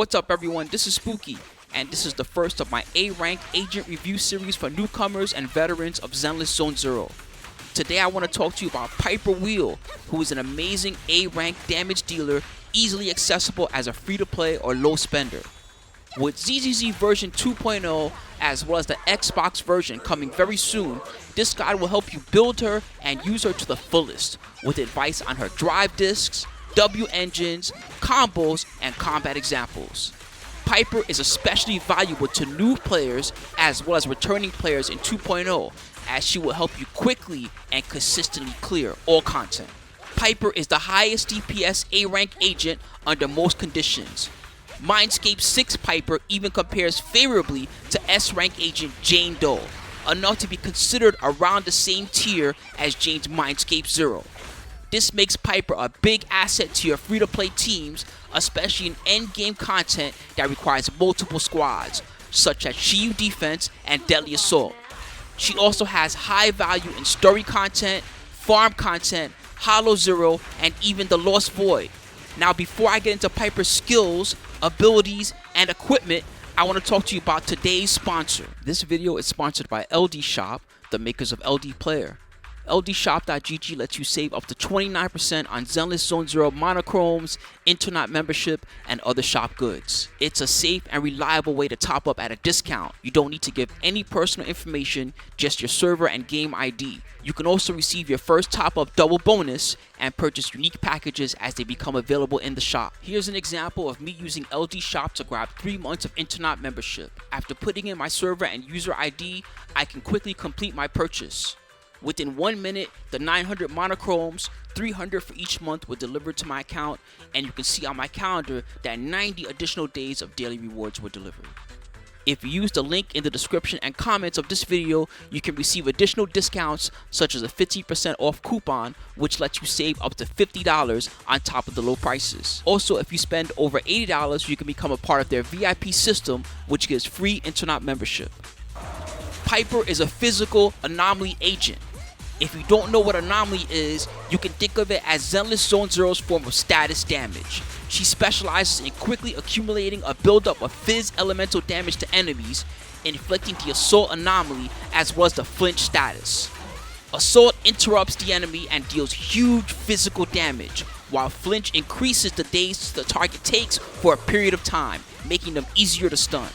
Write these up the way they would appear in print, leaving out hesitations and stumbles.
What's up everyone, this is Spooky, and this is the first of my A-Rank Agent review series for newcomers and veterans of Zenless Zone Zero. Today I want to talk to you about Piper Wheel, who is an amazing A-Rank damage dealer, easily accessible as a free-to-play or low spender. With zzzero version 2.0 as well as the Xbox version coming very soon, this guide will help you build her and use her to the fullest, with advice on her drive discs, W engines, combos, and combat examples. Piper is especially valuable to new players as well as returning players in 2.0, as she will help you quickly and consistently clear all content. Piper is the highest DPS A-Rank agent under most conditions. Mindscape 6 Piper even compares favorably to S-Rank agent Jane Doe, enough to be considered around the same tier as Jane's Mindscape 0. This makes Piper a big asset to your free-to-play teams, especially in endgame content that requires multiple squads, such as Shield Defense and Deadly Assault. She also has high value in story content, farm content, Hollow Zero, and even the Lost Void. Now before I get into Piper's skills, abilities, and equipment, I want to talk to you about today's sponsor. This video is sponsored by LD Shop, the makers of LD Player. LDShop.gg lets you save up to 29% on Zenless Zone Zero monochromes, internet membership, and other shop goods. It's a safe and reliable way to top up at a discount. You don't need to give any personal information, just your server and game ID. You can also receive your first top-up double bonus and purchase unique packages as they become available in the shop. Here's an example of me using LD Shop to grab 3 months of internet membership. After putting in my server and user ID, I can quickly complete my purchase. Within 1 minute, the 900 monochromes, 300 for each month, were delivered to my account, and you can see on my calendar that 90 additional days of daily rewards were delivered. If you use the link in the description and comments of this video, you can receive additional discounts such as a 50% off coupon, which lets you save up to $50 on top of the low prices. Also, if you spend over $80, you can become a part of their VIP system, which gives free internet membership. Piper is a physical anomaly agent. If you don't know what Anomaly is, you can think of it as Zenless Zone Zero's form of status damage. She specializes in quickly accumulating a buildup of Fizz elemental damage to enemies, inflicting the Assault Anomaly as well as the Flinch status. Assault interrupts the enemy and deals huge physical damage, while Flinch increases the days the target takes for a period of time, making them easier to stun.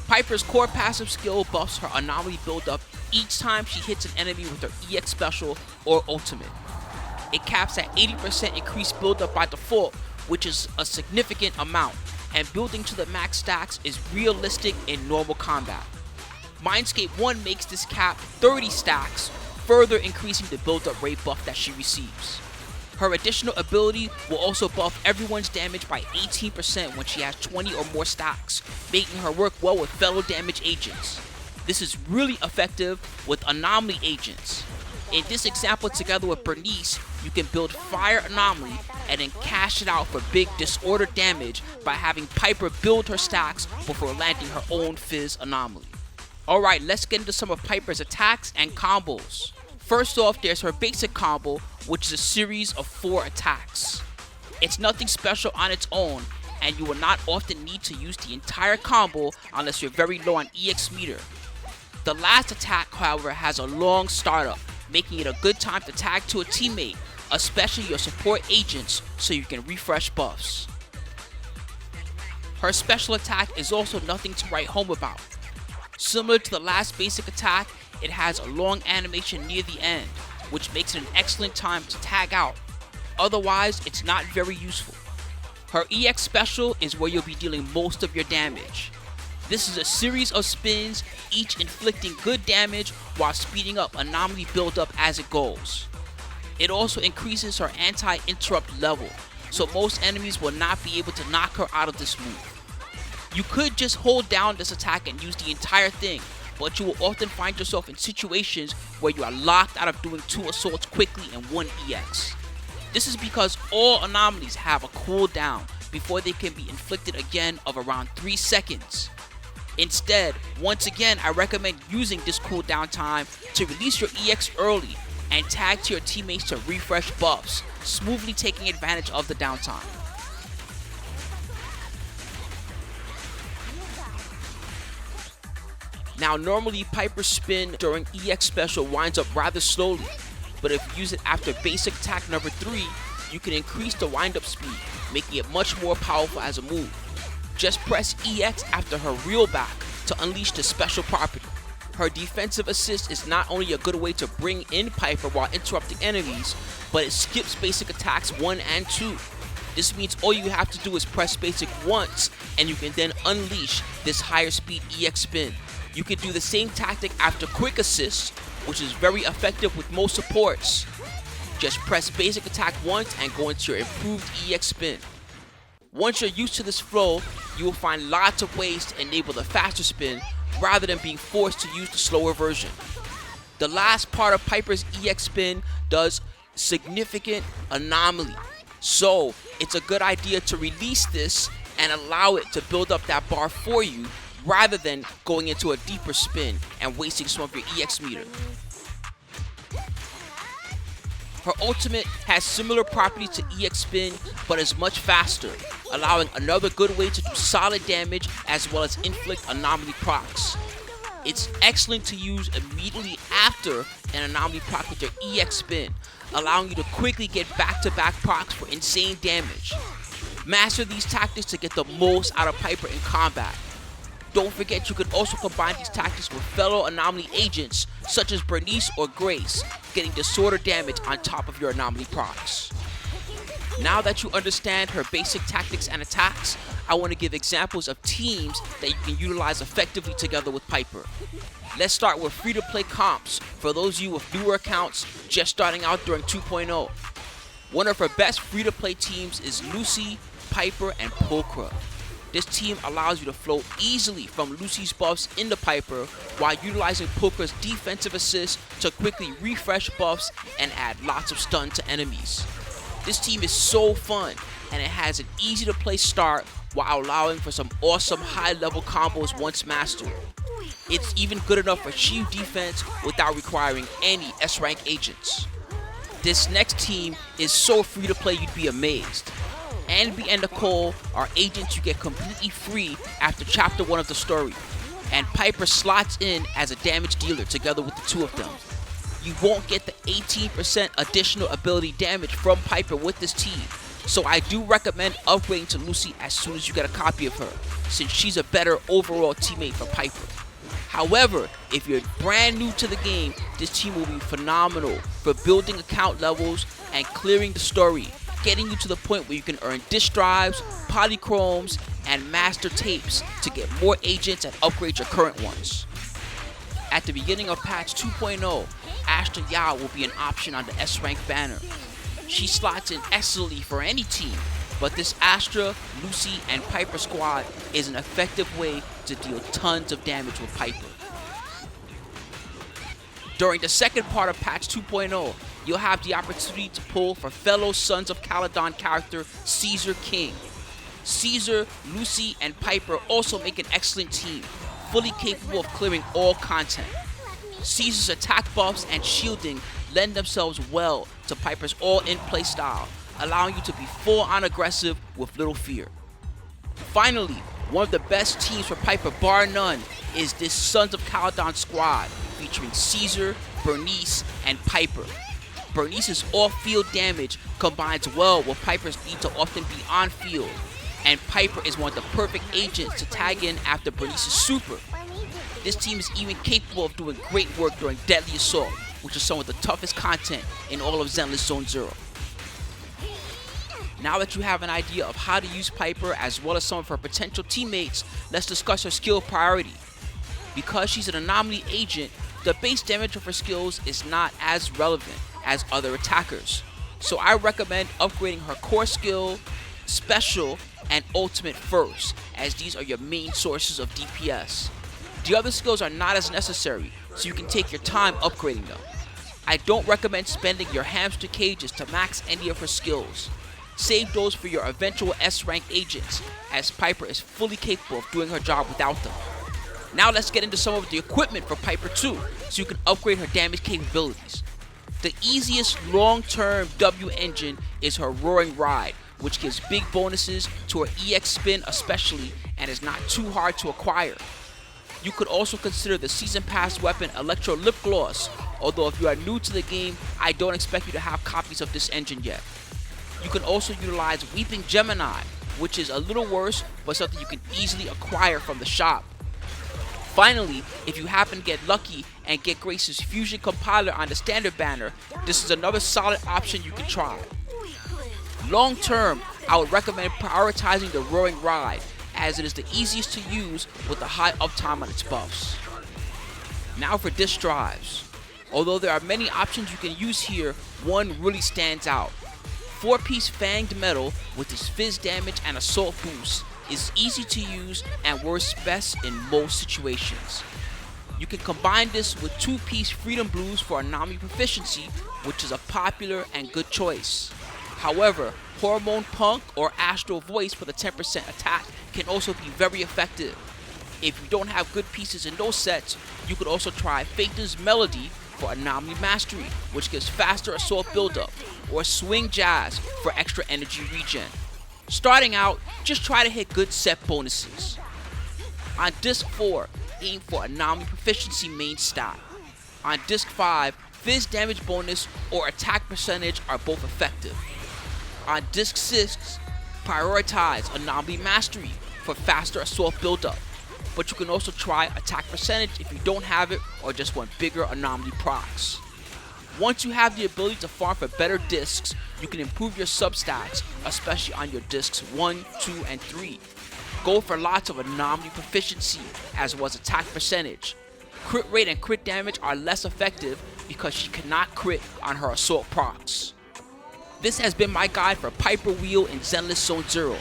Piper's core passive skill buffs her Anomaly buildup each time she hits an enemy with her EX special or ultimate. It caps at 80% increased buildup by default, which is a significant amount, and building to the max stacks is realistic in normal combat. Mindscape 1 makes this cap 30 stacks, further increasing the buildup rate buff that she receives. Her additional ability will also buff everyone's damage by 18% when she has 20 or more stacks, making her work well with fellow damage agents. This is really effective with Anomaly agents. In this example, together with Bernice, you can build Fire Anomaly and then cash it out for big disorder damage by having Piper build her stacks before landing her own Fizz Anomaly. Alright, let's get into some of Piper's attacks and combos. First off, there's her basic combo, which is a series of 4 attacks. It's nothing special on its own, and you will not often need to use the entire combo unless you're very low on EX meter. The last attack, however, has a long startup, making it a good time to tag to a teammate, especially your support agents, so you can refresh buffs. Her special attack is also nothing to write home about. Similar to the last basic attack, it has a long animation near the end, which makes it an excellent time to tag out. Otherwise, it's not very useful. Her EX special is where you'll be dealing most of your damage. This is a series of spins, each inflicting good damage while speeding up Anomaly buildup as it goes. It also increases her anti-interrupt level, so most enemies will not be able to knock her out of this move. You could just hold down this attack and use the entire thing, but you will often find yourself in situations where you are locked out of doing 2 assaults quickly in 1 EX. This is because all anomalies have a cooldown before they can be inflicted again of around 3 seconds. Instead, once again, I recommend using this cooldown time to release your EX early and tag to your teammates to refresh buffs, smoothly taking advantage of the downtime. Now normally Piper's spin during EX special winds up rather slowly, but if you use it after basic attack number 3, you can increase the wind up speed, making it much more powerful as a move. Just press EX after her reel back to unleash this special property. Her defensive assist is not only a good way to bring in Piper while interrupting enemies, but it skips basic attacks 1 and 2. This means all you have to do is press basic once and you can then unleash this higher speed EX spin. You can do the same tactic after quick assist, which is very effective with most supports. Just press basic attack once and go into your improved EX spin. Once you're used to this flow, you will find lots of ways to enable the faster spin rather than being forced to use the slower version. The last part of Piper's EX spin does significant anomaly. So it's a good idea to release this and allow it to build up that bar for you rather than going into a deeper spin and wasting some of your EX meter. Her ultimate has similar properties to EX spin, but is much faster, allowing another good way to do solid damage as well as inflict Anomaly Procs. It's excellent to use immediately after an Anomaly Proc with your EX spin, allowing you to quickly get back-to-back procs for insane damage. Master these tactics to get the most out of Piper in combat. Don't forget you can also combine these tactics with fellow Anomaly agents such as Bernice or Grace, getting disorder damage on top of your Anomaly Procs. Now that you understand her basic tactics and attacks, I want to give examples of teams that you can utilize effectively together with Piper. Let's start with free-to-play comps for those of you with newer accounts just starting out during 2.0. One of her best free-to-play teams is Lucy, Piper, and Pulchra. This team allows you to flow easily from Lucy's buffs into Piper while utilizing Pulchra's defensive assist to quickly refresh buffs and add lots of stun to enemies. This team is so fun and it has an easy to play start while allowing for some awesome high level combos once mastered. It's even good enough for shield defense without requiring any S-rank agents. This next team is so free to play you'd be amazed. Anby and Nicole are agents you get completely free after chapter 1 of the story, and Piper slots in as a damage dealer together with the two of them. You won't get the 18% additional ability damage from Piper with this team, so I do recommend upgrading to Lucy as soon as you get a copy of her, since she's a better overall teammate for Piper. However, if you're brand new to the game, this team will be phenomenal for building account levels and clearing the story, getting you to the point where you can earn disk drives, polychromes, and master tapes to get more agents and upgrade your current ones. At the beginning of patch 2.0, Astra Yao will be an option on the S-Rank banner. She slots in excellently for any team, but this Astra, Lucy, and Piper squad is an effective way to deal tons of damage with Piper. During the second part of patch 2.0, you'll have the opportunity to pull for fellow Sons of Caledon character Caesar King. Caesar, Lucy, and Piper also make an excellent team, fully capable of clearing all content. Caesar's attack buffs and shielding lend themselves well to Piper's all-in play style, allowing you to be full-on aggressive with little fear. Finally, one of the best teams for Piper bar none is this Sons of Caledon squad, featuring Caesar, Bernice, and Piper. Bernice's off-field damage combines well with Piper's need to often be on-field, and Piper is one of the perfect agents to tag in after Bernice's super. This team is even capable of doing great work during Deadly Assault, which is some of the toughest content in all of Zenless Zone Zero. Now that you have an idea of how to use Piper as well as some of her potential teammates, let's discuss her skill priority. Because she's an Anomaly agent, the base damage of her skills is not as relevant as other attackers. So I recommend upgrading her core skill, special, and ultimate first, as these are your main sources of DPS. The other skills are not as necessary, so you can take your time upgrading them. I don't recommend spending your hamster cages to max any of her skills. Save those for your eventual S-rank agents, as Piper is fully capable of doing her job without them. Now let's get into some of the equipment for Piper too, so you can upgrade her damage capabilities. The easiest long-term W engine is her Roaring Ride, which gives big bonuses to her EX spin especially, and is not too hard to acquire. You could also consider the Season Pass weapon Electro Lip Gloss, although if you are new to the game, I don't expect you to have copies of this engine yet. You can also utilize Weeping Gemini, which is a little worse, but something you can easily acquire from the shop. Finally, if you happen to get lucky and get Grace's Fusion Compiler on the standard banner, this is another solid option you can try. Long term, I would recommend prioritizing the Roaring Ride, as it is the easiest to use with the high uptime on its buffs. Now for disk drives. Although there are many options you can use here, one really stands out. 4-piece Fanged Metal with its fizz damage and assault boost is easy to use and works best in most situations. You can combine this with 2-piece Freedom Blues for Anomaly proficiency, which is a popular and good choice. However, Hormone Punk or Astral Voice for the 10% attack can also be very effective. If you don't have good pieces in those sets, you could also try Phaeton's Melody for Anomaly Mastery, which gives faster assault buildup, or Swing Jazz for extra energy regen. Starting out, just try to hit good set bonuses. On Disc 4, aim for Anomaly Proficiency main stat. On Disc 5, Fizz damage bonus or attack percentage are both effective. On Disc 6, prioritize Anomaly Mastery for faster assault buildup, but you can also try attack percentage if you don't have it or just want bigger Anomaly Procs. Once you have the ability to farm for better discs, you can improve your substats, especially on your discs 1, 2, and 3. Go for lots of Anomaly proficiency as well as attack percentage. Crit rate and crit damage are less effective because she cannot crit on her assault procs. This has been my guide for Piper Wheel in Zenless Zone Zero.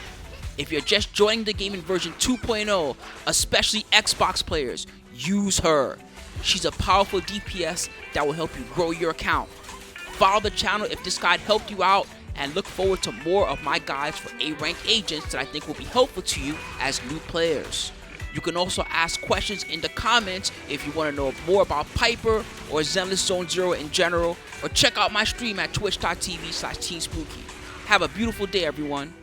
If you're just joining the game in version 2.0, especially Xbox players, use her. She's a powerful DPS that will help you grow your account. Follow the channel if this guide helped you out, and look forward to more of my guides for A-Rank agents that I think will be helpful to you as new players. You can also ask questions in the comments if you want to know more about Piper or Zenless Zone Zero in general, or check out my stream at twitch.tv/TeamSpooky. Have a beautiful day, everyone.